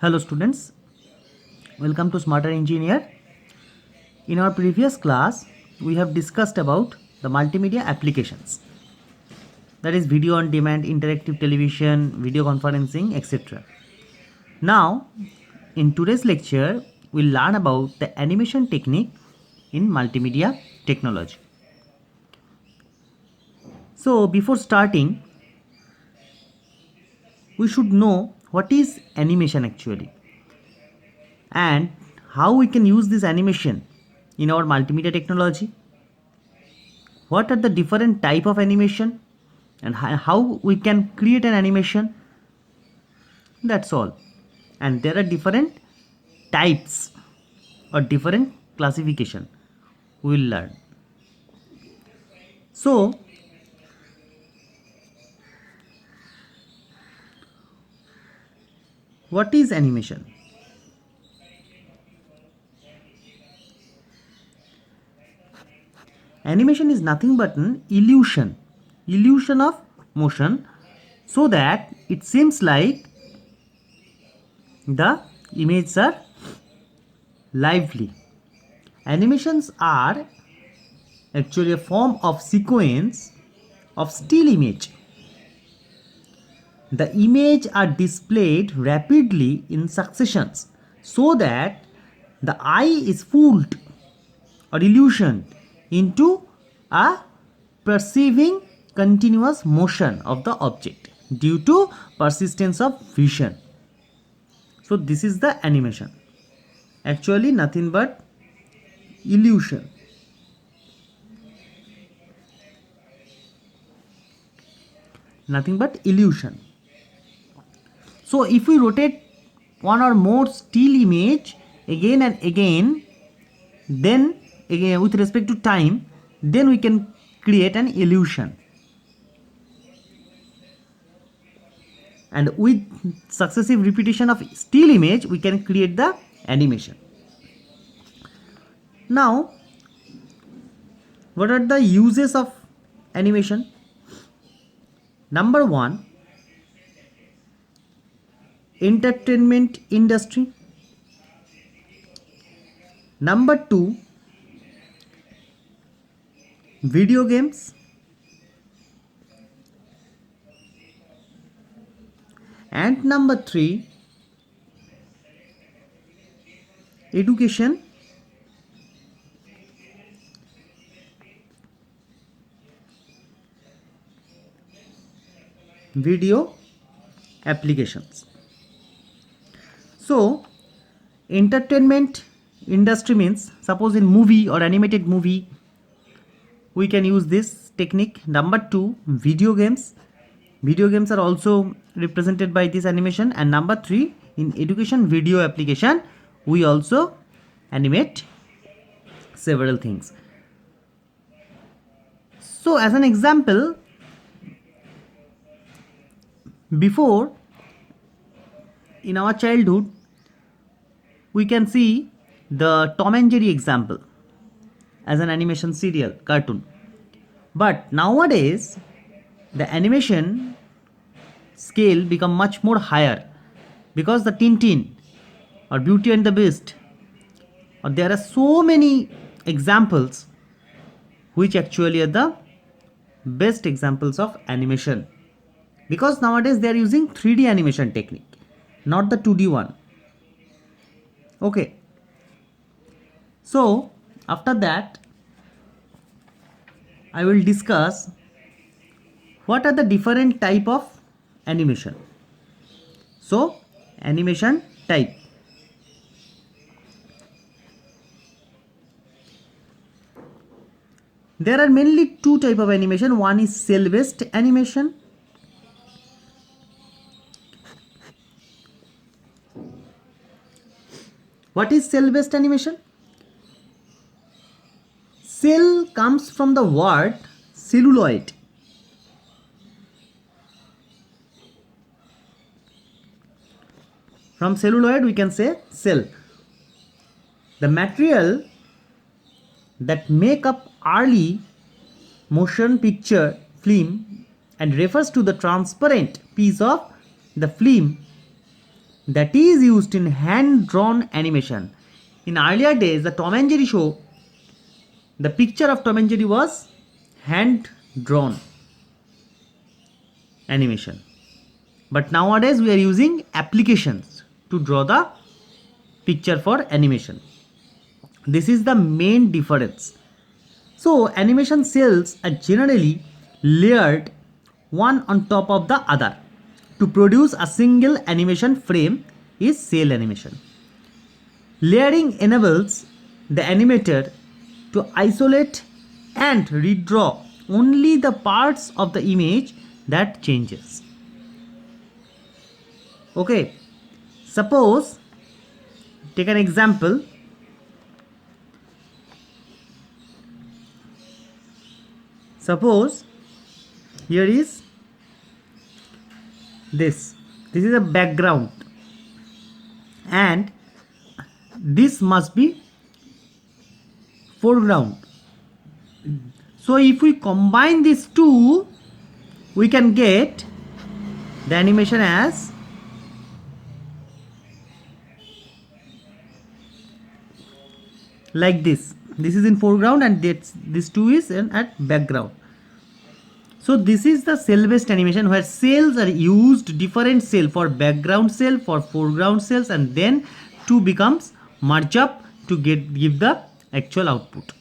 Hello students, welcome to Smarter Engineer. In our previous class, we have discussed about the multimedia applications, that is video on demand, interactive television, video conferencing, etc. Now, in today's lecture, we'll learn about the animation technique in multimedia technology. So, before starting, we should know what is animation actually and how we can use this animation in our multimedia technology. What are the different type of animation and how we can create an animation, that's all. And there are different types or different classification we will learn. So what is animation? Animation is nothing but an illusion of motion, so that it seems like the images are lively. Animations are actually a form of sequence of still image. The image are displayed rapidly in successions so that the eye is fooled or illusioned into a perceiving continuous motion of the object due to persistence of vision. So this is the animation. Actually nothing but illusion. Nothing but illusion. So if we rotate one or more still image again and again, then again with respect to time, then we can create an illusion. And with successive repetition of still image, we can create the animation. Now, what are the uses of animation? Number one, entertainment industry. Number two, video games. And number three, education. Video applications. So entertainment industry means, suppose in movie or animated movie we can use this technique. Number two, video games. Video games are also represented by this animation. And number three, in education video application we also animate several things. So as an example, before, in our childhood, we can see the Tom and Jerry example as an animation serial cartoon. But nowadays the animation scale become much more higher, because the Tintin or Beauty and the Beast, or there are so many examples which actually are the best examples of animation, because nowadays they are using 3D animation technique, not the 2D one. Okay, so after that I will discuss what are the different type of animation. So animation type. There are mainly two type of animation. One is cell based animation. What is cell based animation? Cell comes from the word celluloid. From celluloid we can say cell. The material that make up early motion picture film and refers to the transparent piece of the film that is used in hand-drawn animation. In earlier days, the Tom and Jerry show, the picture of Tom and Jerry was hand-drawn animation. But nowadays we are using applications to draw the picture for animation. This is the main difference. So animation cells are generally layered one on top of the other. To produce a single animation frame is cell animation. Layering enables the animator to isolate and redraw only the parts of the image that changes. Okay, suppose, take an example. Suppose here is this is a background and this must be foreground. So if we combine these two, we can get the animation as like this. This is in foreground and this two is at background. So this is the cell based animation where cells are used, different cell for background cell, for foreground cells, and then two becomes merge up to give the actual output.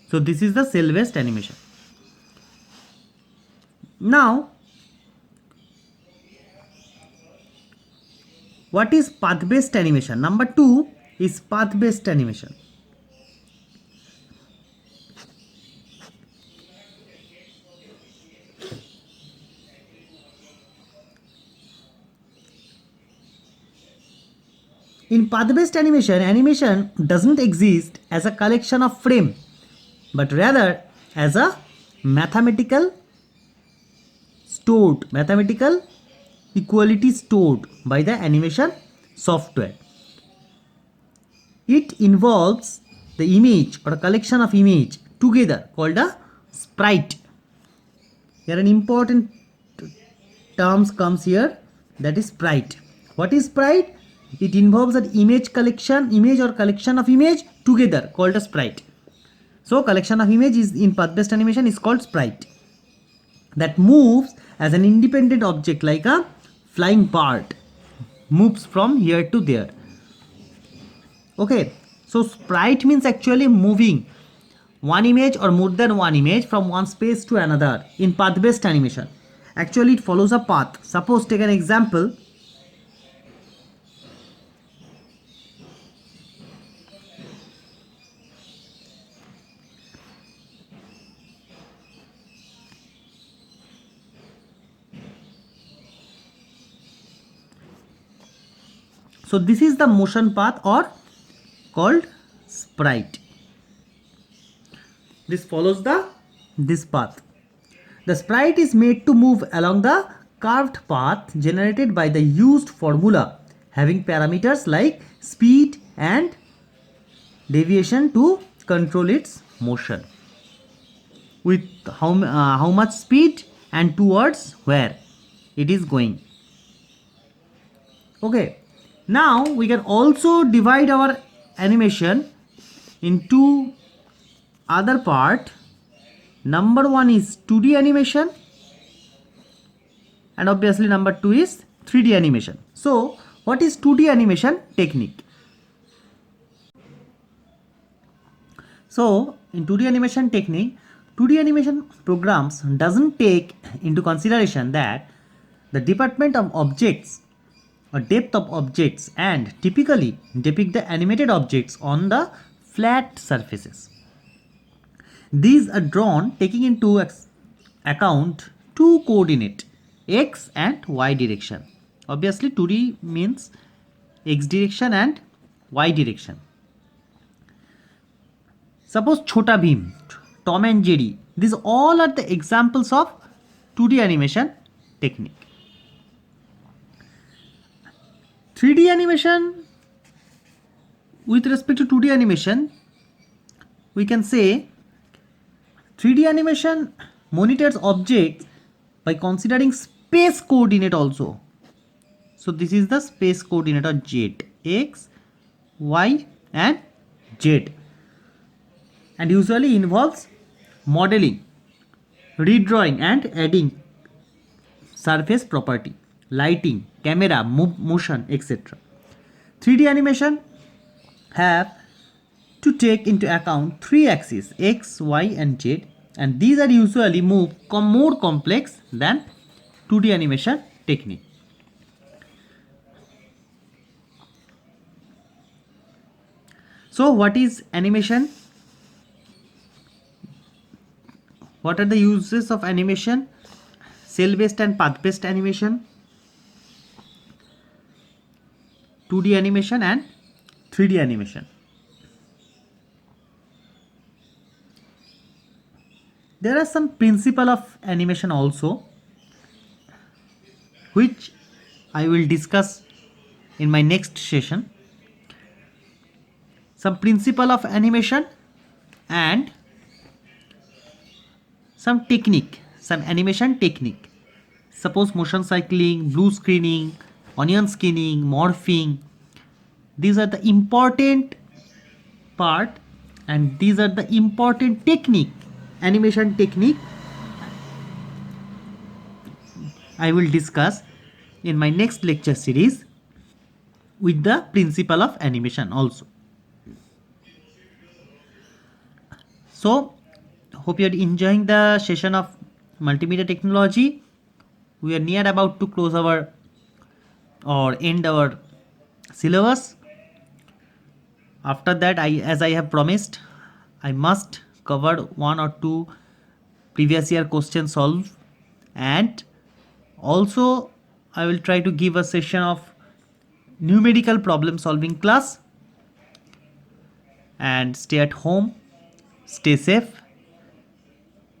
So this is the cell based animation. Now what is path based animation? Number 2 is path based animation. In path-based animation, animation doesn't exist as a collection of frame, but rather as a mathematical equality stored by the animation software. It involves the image or a collection of image together called a sprite. Here an important terms comes here, that is sprite. What is sprite? It involves an image or collection of image together called a sprite. So collection of image is in path-based animation is called sprite, that moves as an independent object like a flying bird, moves from here to there. Okay, so sprite means actually moving one image or more than one image from one space to another in path-based animation. Actually it follows a path. Suppose take an example. So this is the motion path or called sprite. This follows this path. The sprite is made to move along the curved path generated by the used formula having parameters like speed and deviation to control its motion, with how much speed and towards where it is going. Okay. Now we can also divide our animation into other part. Number 1 is 2D animation and obviously number 2 is 3D animation. So what is 2D animation technique? So in 2D animation technique, 2D animation programs doesn't take into consideration that the department of objects or depth of objects and typically depict the animated objects on the flat surfaces. These are drawn taking into account two coordinate, x and y direction. Obviously 2D means x direction and y direction. Suppose Chhota Bheem, Tom and Jerry, these all are the examples of 2D animation technique. 3D animation, with respect to 2D animation, we can say 3D animation monitors objects by considering space coordinate also. So this is the space coordinate of Z, X, Y and Z, and usually involves modeling, redrawing and adding surface property, lighting, camera, motion, etc. 3D animation have to take into account three axes X, Y and Z, and these are usually more complex than 2D animation technique. So what is animation? What are the uses of animation? Cell based and path based animation, 2D animation and 3D animation. There are some principle of animation also, which I will discuss in my next session. Some principle of animation and some technique, some animation technique. Suppose motion cycling, blue screening, onion skinning, morphing. These are the important part and these are the important technique, animation technique I will discuss in my next lecture series with the principle of animation also. So hope you are enjoying the session of multimedia technology. We are near about to close our or end our syllabus. After that, as I have promised, I must cover one or two previous year questions solved, and also I will try to give a session of numerical problem solving class. And stay at home, stay safe.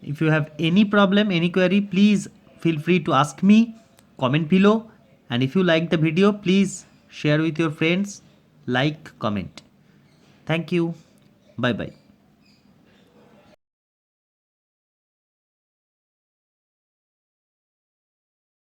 If you have any problem, any query, please feel free to ask me, comment below, and if you like the video, please share with your friends, like, comment. Thank you. Bye bye.